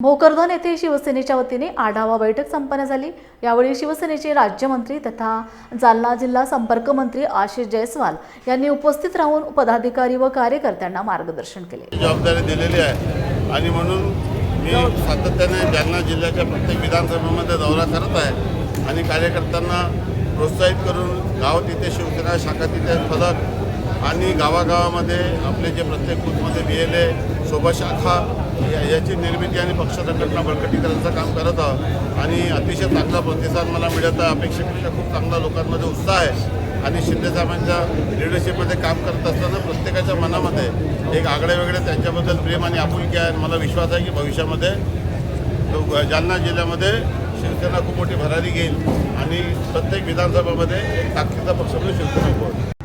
भोकरदन येथे शिवसेनेच्या वतीने आढावा बैठक संपन्न झाली। यावेळी शिवसेनेचे राज्यमंत्री तथा जालना जिल्हा संपर्क मंत्री आशिष जयस्वाल यांनी उपस्थित राहून पदाधिकारी व कार्यकर्त्यांना मार्गदर्शन केले। जबाबदारी दिलेली आहे आणि म्हणून मी सातत्याने जालना जिल्ह्याच्या प्रत्येक विधानसभेमध्ये दौरा करत आहे आणि कार्यकर्त्यांना प्रोत्साहित करून गाव तिथे शिवसेना शाखा तिथे फलक आणि गावागावामध्ये आपले जे प्रत्येक बूथमध्ये BLA सोबत शाखा याची निर्मिती आणि पक्ष संघटना बळकटी करण्याचं काम करत आहोत आणि अतिशय चांगला प्रतिसाद मला मिळत आहे। अपेक्षेपेक्षा खूप चांगला लोकांमध्ये उत्साह आहे आणि शिंदे साहेबांच्या लिडरशिपमध्ये काम करत असताना प्रत्येकाच्या मनामध्ये एक आगळेवेगळे त्यांच्याबद्दल प्रेम आणि आपुलकी आहे। मला विश्वास आहे की भविष्यामध्ये जालना जिल्ह्यामध्ये शिवसेना खूप मोठी भरारी घेईल आणि प्रत्येक विधानसभामध्ये एक ताकदीचा पक्ष म्हणून शिवसेना होईल।